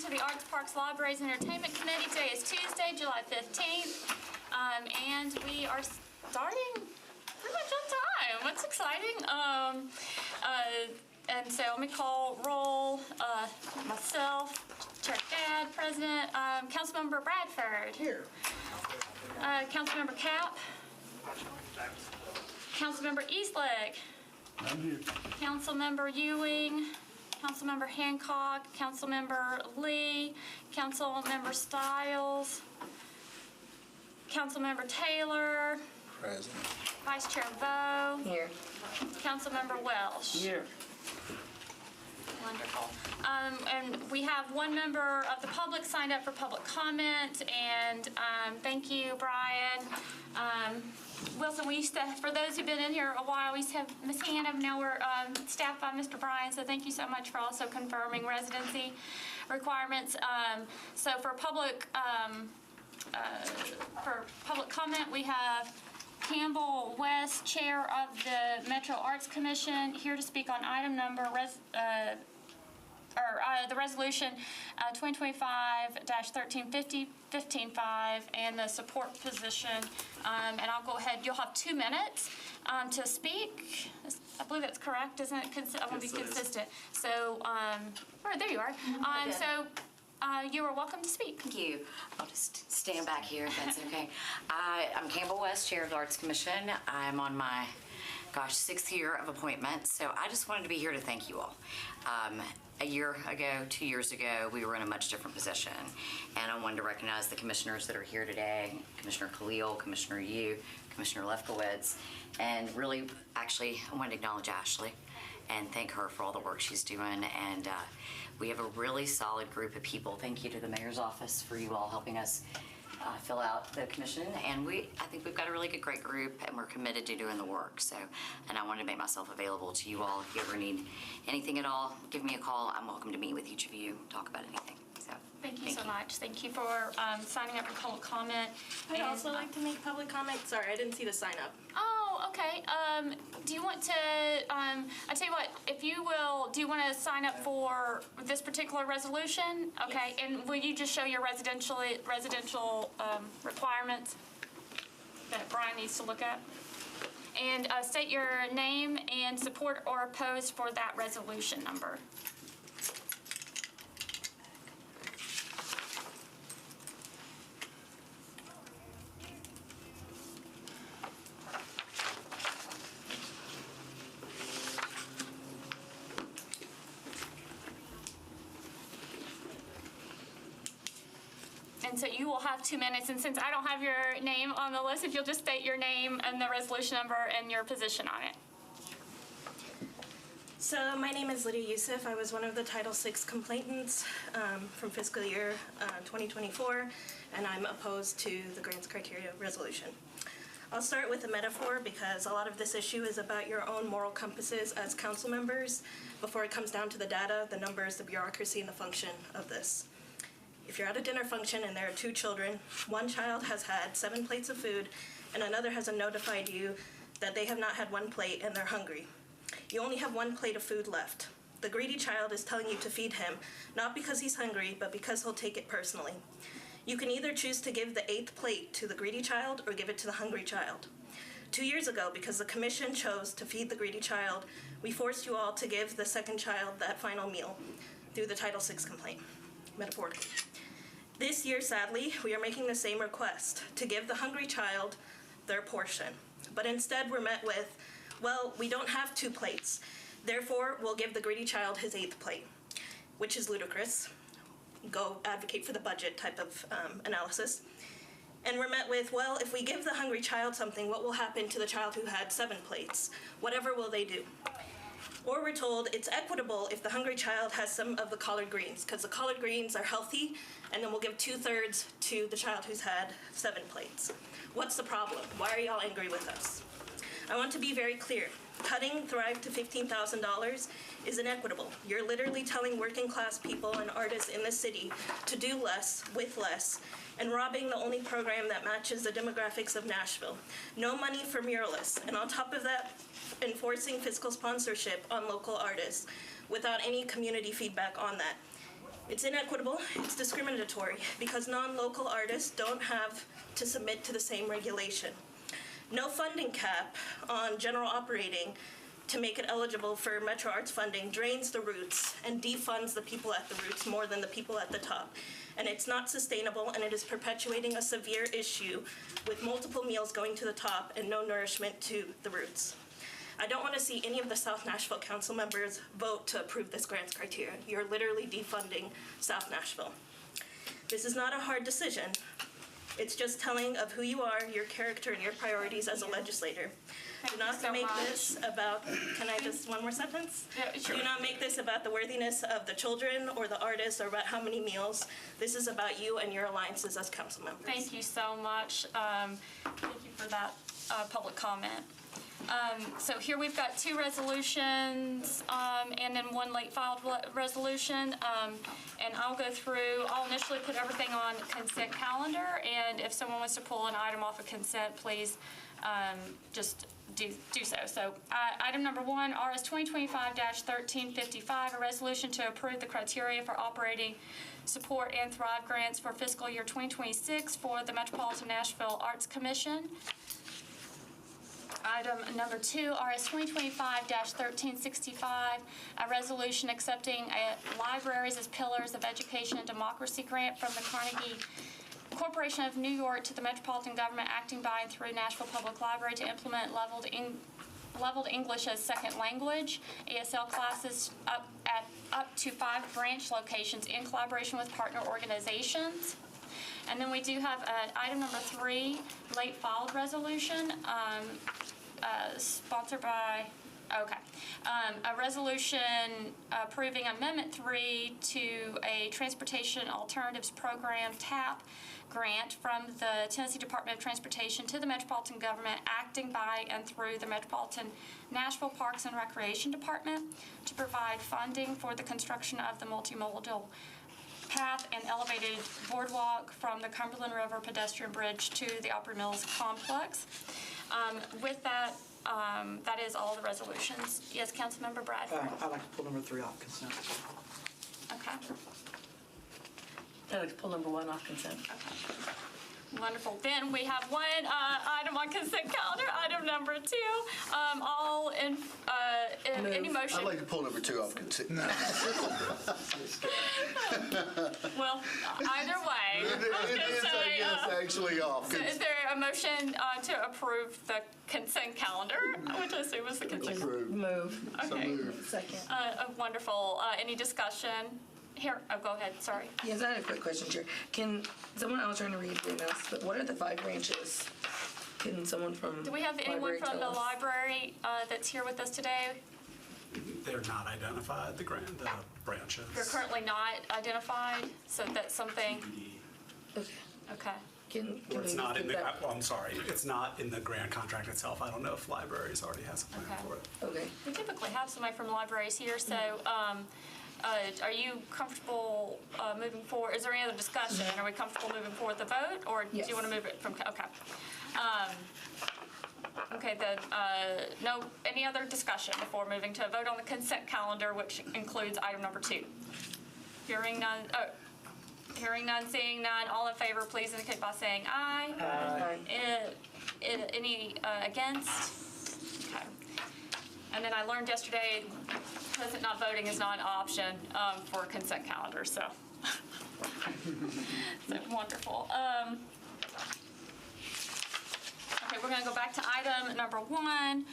to the Arts, Parks, Libraries, and Entertainment Committee. Today is Tuesday, July 15th, and we are starting pretty much on time. What's exciting? And so let me call roll. Myself, Chair Gadd, President, Councilmember Bradford. Here. Councilmember Cap. Councilmember Eastlick. I'm here. Councilmember Ewing. Councilmember Hancock. Councilmember Lee. Councilmember Stiles. Councilmember Taylor. Present. Vice Chair Bowe. Here. Councilmember Welsh. Here. Wonderful. And we have one member of the public signed up for public comment, and thank you, Brian. Wilson, we used to, for those who've been in here a while, we used to have Ms. Hannah. Now we're staffed by Mr. Brian, so thank you so much for also confirming residency requirements. So for public comment, we have Campbell West, Chair of the Metro Arts Commission, here to speak on item number the resolution 2025-1350-15-5 and the support position. And I'll go ahead. You'll have 2 minutes to speak. I believe that's correct, isn't it? I want to be consistent. So, there you are. So. You are welcome to speak. Thank you. I'll just stand back here if that's okay. I'm Campbell West, Chair of the Arts Commission. I'm on my, 6th year of appointment, so I just wanted to be here to thank you all. A year ago, 2 years ago, we were in a much different position, and I wanted to recognize the commissioners that are here today, Commissioner Khalil, Commissioner Yu, Commissioner Lefkowitz, and really, actually, I wanted to acknowledge Ashley and thank her for all the work she's doing, and we have a really solid group of people. Thank you to the mayor's office for you all helping us fill out the commission, and I think we've got a really great group, and we're committed to doing the work. So, and I wanted to make myself available to you all. If you ever need anything at all, give me a call. I'm welcome to meet with each of you, talk about anything. So, Thank you so much. Thank you for signing up for public comment. I'd also like to make public comment. Sorry, I didn't see the sign up. Oh, okay. Do you want to, I tell you what, if you will, do you want to sign up for this particular resolution? Okay, Yes. and will you just show your residential requirements that Brian needs to look at? And state your name and support or oppose for that resolution number. And so you will have 2 minutes, and since I don't have your name on the list, if you'll just state your name and the resolution number and your position on it. So my name is Lydia Youssef. I was one of the Title VI complainants from fiscal year 2024, and I'm opposed to the grants criteria resolution. I'll start with a metaphor because a lot of this issue is about your own moral compasses as council members before it comes down to the data, the numbers, the bureaucracy, and the function of this. If you're at a dinner function and there are 2 children, one child has had 7 plates of food and another hasn't notified you that they have not had 1 plate and they're hungry. You only have 1 plate of food left. The greedy child is telling you to feed him, not because he's hungry, but because he'll take it personally. You can either choose to give the 8th plate to the greedy child or give it to the hungry child. 2 years ago, because the commission chose to feed the greedy child, we forced you all to give the 2nd child that final meal through the Title VI complaint, metaphorically. This year, sadly, we are making the same request, to give the hungry child their portion. But instead, we're met with, well, we don't have 2 plates. Therefore, we'll give the greedy child his 8th plate, which is ludicrous. Go advocate for the budget type of analysis. And we're met with, well, if we give the hungry child something, what will happen to the child who had 7 plates? Whatever will they do? Or we're told it's equitable if the hungry child has some of the collard greens, because the collard greens are healthy, and then we'll give 2/3 to the child who's had 7 plates. What's the problem? Why are y'all angry with us? I want to be very clear. Cutting Thrive to $15,000 is inequitable. You're literally telling working class people and artists in the city to do less with less, and robbing the only program that matches the demographics of Nashville. No money for muralists, and on top of that, enforcing fiscal sponsorship on local artists without any community feedback on that. It's inequitable, it's discriminatory, because non-local artists don't have to submit to the same regulation. No funding cap on general operating to make it eligible for Metro Arts funding drains the roots and defunds the people at the roots more than the people at the top. And it's not sustainable, and it is perpetuating a severe issue with multiple meals going to the top and no nourishment to the roots. I don't want to see any of the South Nashville council members vote to approve this grants criteria. You're literally defunding South Nashville. This is not a hard decision. It's just telling of who you are, your character, and your priorities as a legislator. Do not make this about, can I just, one more sentence? Yeah, sure. Do not make this about the worthiness of the children or the artists or about how many meals. This is about you and your alliances as council members. Thank you so much. Thank you for that public comment. So here we've got 2 resolutions and then 1 late filed resolution. And I'll go through, I'll initially put everything on consent calendar, and if someone wants to pull an item off of consent, please just do so. So item number 1, RS 2025-1355, a resolution to approve the criteria for operating support and Thrive grants for fiscal year 2026 for the Metropolitan Nashville Arts Commission. Item number 2, RS 2025-1365, a resolution accepting libraries as pillars of education and democracy grant from the Carnegie Corporation of New York to the Metropolitan Government, acting by and through Nashville Public Library to implement leveled English as second language ESL classes up to 5 branch locations in collaboration with partner organizations. And then we do have item number 3, late filed resolution, sponsored by, a resolution approving Amendment 3 to a Transportation Alternatives Program TAP grant from the Tennessee Department of Transportation to the Metropolitan Government, acting by and through the Metropolitan Nashville Parks and Recreation Department to provide funding for the construction of the multimodal path and elevated boardwalk from the Cumberland River pedestrian bridge to the Opry Mills complex. With that, that is all the resolutions. Yes, Councilmember Bradford. I'd like to pull number 3 off consent. Okay. I'd like to pull number 1 off consent. Wonderful. Then we have 1 item on consent calendar, item number 2. All in any motion. I'd like to pull number 2 off consent. Well, either way. I was gonna say, Yes, actually off. so is there a motion to approve the consent calendar, which I assume is the consent? Approved. Move. So Okay. moved. Second. Wonderful. Any discussion? Here, go ahead, sorry. Yes, I had a quick question, Chair. Can someone else trying to read the emails, but what are the 5 branches? Can someone from Do we have anyone library from the tell us? library that's here with us today? They're not identified, the branches. They're currently not identified, so that's something, Okay. okay. Can It's we not in get the, that? well, I'm sorry, it's not in the grant contract itself. I don't know if libraries already has a plan Okay. for it. Okay. We typically have somebody from libraries here, so are you comfortable moving forward? Is there any other discussion? Are we comfortable moving forward with the vote, or do Yes. you want to move it from, okay. Okay, then, no, any other discussion before moving to a vote on the consent calendar, which includes item number 2? Hearing none, seeing none, all in favor, please indicate by saying aye. Any against? Okay. And then I learned yesterday, present not voting is not an option for consent calendar, so. So wonderful. Okay, we're gonna go back to item number 1,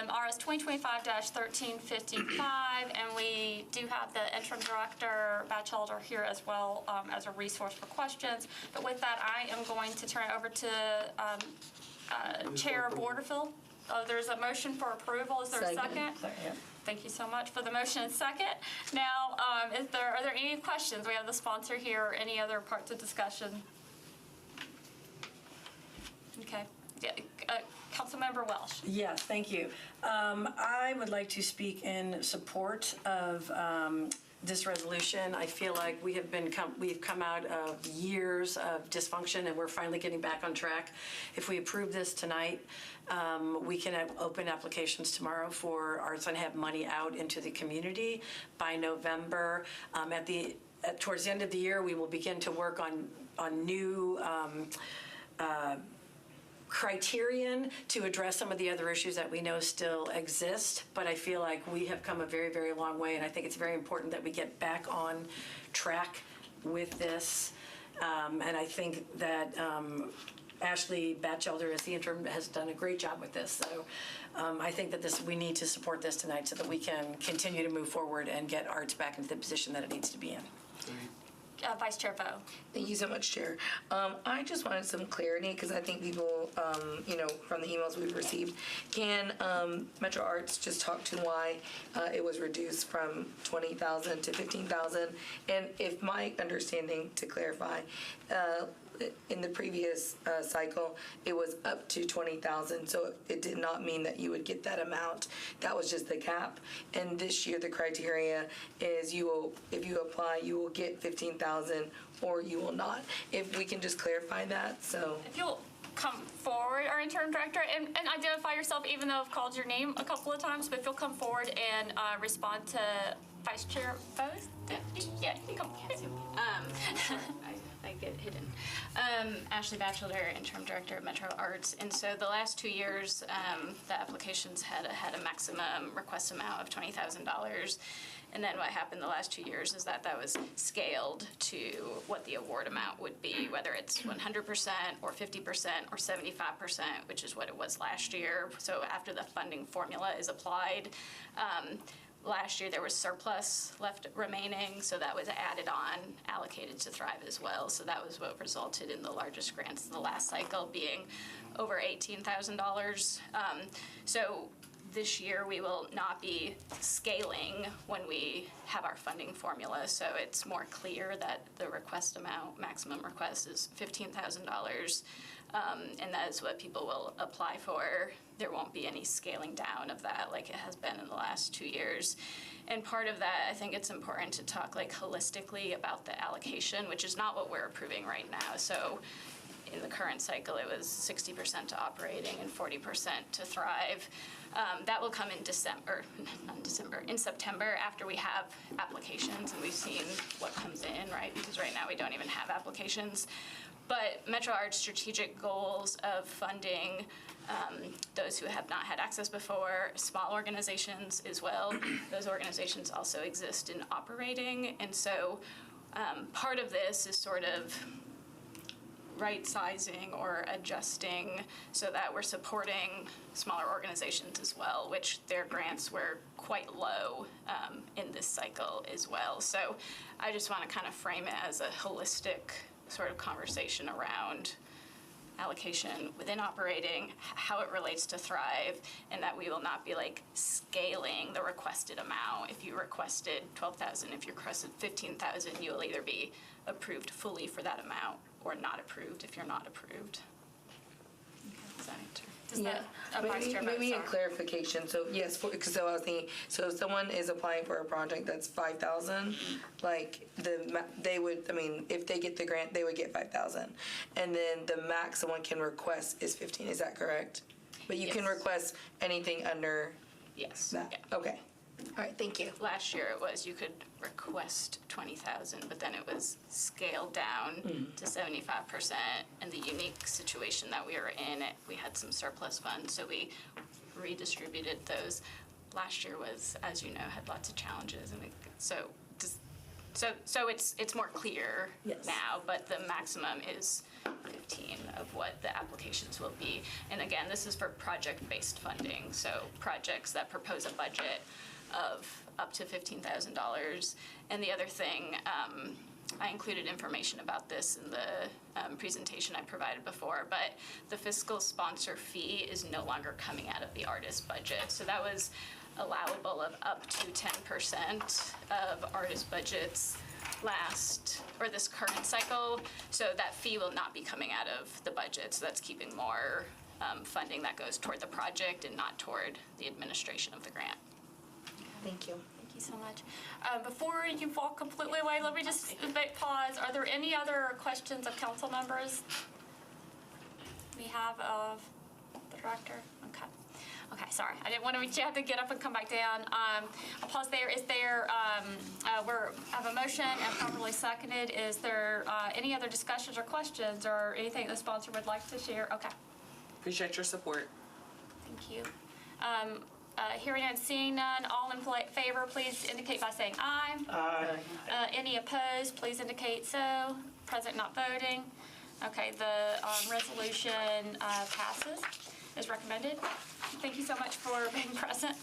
RS 2025-1355, and we do have the interim director, Batchelder, here as well as a resource for questions. But with that, I am going to turn it over to Chair Borderfield. There's a motion for approval. Is there a second? Second. Thank you so much for the motion and second. Now, are there any questions? We have the sponsor here, or any other parts of discussion? Okay. Yeah, Councilmember Welsh. Yes, thank you. I would like to speak in support of this resolution. I feel like we've come out of years of dysfunction, and we're finally getting back on track. If we approve this tonight, we can open applications tomorrow for arts and have money out into the community by November. At the towards the end of the year, we will begin to work on new criterion to address some of the other issues that we know still exist. But I feel like we have come a very, very long way, and I think it's very important that we get back on track with this. And I think that Ashley Batchelder, as the interim, has done a great job with this. So I think that we need to support this tonight so that we can continue to move forward and get arts back into the position that it needs to be in. Vice Chair Vo. Thank you so much, Chair. I just wanted some clarity because I think people, from the emails we've received, can Metro Arts just talk to why it was reduced from $20,000 to $15,000? And if my understanding, to clarify, in the previous cycle, it was up to $20,000, so it did not mean that you would get that amount. That was just the cap. And this year, the criteria is if you apply, you will get $15,000, or you will not. If we can just clarify that, so. If you'll come forward, our interim director, and identify yourself, even though I've called your name a couple of times, but if you'll come forward and respond to Vice Chair Both. Yeah, you can come. I get hidden. Ashley Batchelder, interim director of Metro Arts, and so the last 2 years, the applications had a maximum request amount of $20,000. And then what happened the last 2 years is that was scaled to what the award amount would be, whether it's 100% or 50% or 75%, which is what it was last year. So after the funding formula is applied, last year there was surplus left remaining, so that was added on, allocated to Thrive as well. So that was what resulted in the largest grants in the last cycle being over $18,000. So this year we will not be scaling when we have our funding formula, so it's more clear that the request amount, maximum request, is $15,000, and that is what people will apply for. There won't be any scaling down of that like it has been in the last 2 years. And part of that, I think it's important to talk holistically about the allocation, which is not what we're approving right now. So in the current cycle, it was 60% to operating and 40% to Thrive. That will come in September after we have applications and we've seen what comes in, right? Because right now we don't even have applications. But Metro Arts' strategic goals of funding those who have not had access before, small organizations as well, those organizations also exist in operating. And so part of this is sort of right-sizing or adjusting so that we're supporting smaller organizations as well, which their grants were quite low in this cycle as well. So I just want to kind of frame it as a holistic sort of conversation around allocation within operating, how it relates to Thrive, and that we will not be scaling the requested amount. If you requested $12,000, if you requested $15,000, you will either be approved fully for that amount or not approved if you're not approved. Does that answer? Maybe a clarification. So yes, because I was thinking, so if someone is applying for a project that's $5,000, they would, if they get the grant, they would get $5,000, and then the max someone can request is $15,000. Is that correct? But you can request anything under Yes. that. Yeah. Okay. All right. Thank you. Last year it was you could request $20,000, but then it was scaled down to 75%. And the unique situation that we were in, we had some surplus funds, so we redistributed those. Last year was, as you know, had lots of challenges, and so it's more clear now. But the maximum is 15 of what the applications will be. And again, this is for project-based funding, so projects that propose a budget of up to $15,000. And the other thing, I included information about this in the presentation I provided before, but the fiscal sponsor fee is no longer coming out of the artist budget. So that was allowable of up to 10% of artist budgets this current cycle. So that fee will not be coming out of the budget. So that's keeping more funding that goes toward the project and not toward the administration of the grant. Thank you. Thank you so much. Before you walk completely away, let me just pause. Are there any other questions of council members we have of the director? Okay. Okay, sorry, I didn't want to make you have to get up and come back down. I'll pause there. Is there, I have a motion and properly seconded. Is there any other discussions or questions or anything the sponsor would like to share? Okay, Appreciate your support. thank you. Hearing and seeing none, all in favor, please indicate by saying aye. Aye. Any opposed, please indicate so. Present not voting. Okay, the resolution passes as recommended. Thank you so much for being present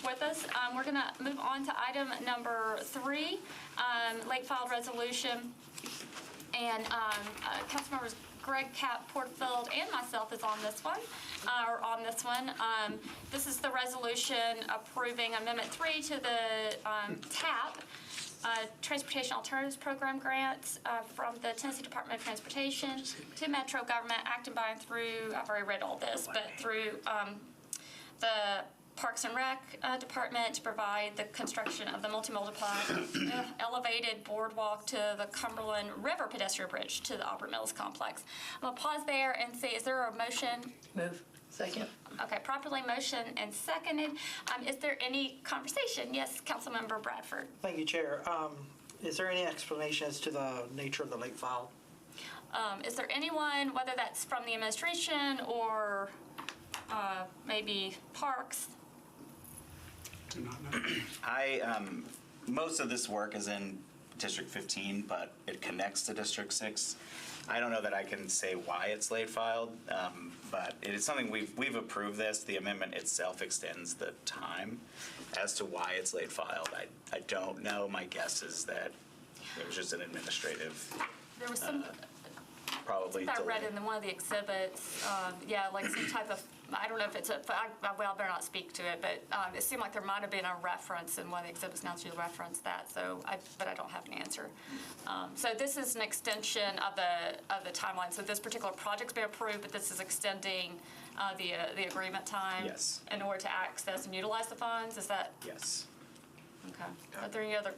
with us. We're going to move on to item number 3, late filed resolution. And Councilmembers Greg Cap Porterfield and myself is on this one. This is the resolution approving Amendment 3 to the TAP, Transportation Alternatives Program grants from the Tennessee Department of Transportation to Metro government, acting by and through, I've already read all this, but through the Parks and Rec Department to provide the construction of the multimodal elevated boardwalk to the Cumberland River pedestrian bridge to the Auburn Mills complex. I'm going to pause there and see, is there a motion? Move. Second. Okay, properly motion and seconded. Is there any conversation? Yes, Councilmember Bradford. Thank you, Chair. Is there any explanation as to the nature of the late file? Is there anyone, whether that's from the administration or maybe Parks? Do not know. Most of this work is in District 15, but it connects to District 6. I don't know that I can say why it's late filed, but it is something we've approved this. The amendment itself extends the time. As to why it's late filed, I don't know. My guess is that it was just an administrative, There was some, probably I read delay. in one of the exhibits, like some type of, I don't know if it's I better not speak to it, but it seemed like there might have been a reference in one of the exhibits now to reference that, but I don't have an answer. So this is an extension of the timeline. So this particular project's been approved, but this is extending the agreement time. Yes. In order to access and utilize the funds, is that? Yes. Okay. Are there any other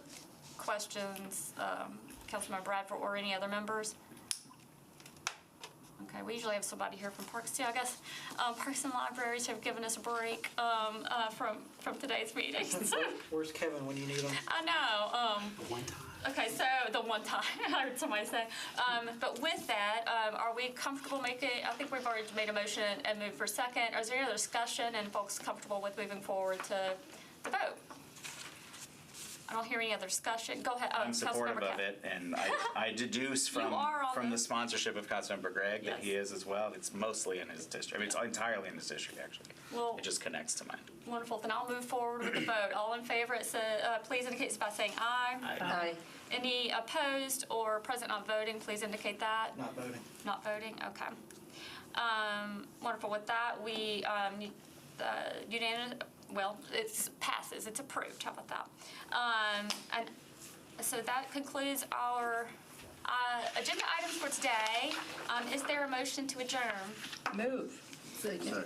questions, Councilmember Bradford or any other members? Okay, we usually have somebody here from Parks too. I guess Parks and Libraries have given us a break from today's meeting. Where's Kevin when you need him? I know. One time. Okay, so the one time I heard somebody say. But with that, are we comfortable making? I think we've already made a motion and moved for second. Is there any other discussion and folks comfortable with moving forward to the vote? I don't hear any other discussion. Go ahead. I'm supportive Councilmember of Cap. it, and I deduce from are on the the- sponsorship of Councilmember Gregg that Yes. he is as well. It's mostly in his district. I mean, it's entirely in his district, actually. Well- It just connects to mine. Wonderful. Then I'll move forward with the vote. All in favor, please indicate by saying aye. Aye. Any opposed or present not voting, please indicate that. Not voting. Not voting, okay. Wonderful. With that, we unanimous. Well, it passes. It's approved. How about that? And so that concludes our agenda items for today. Is there a motion to adjourn? Move. Second.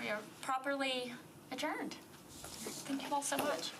We are properly adjourned. Thank you all so much.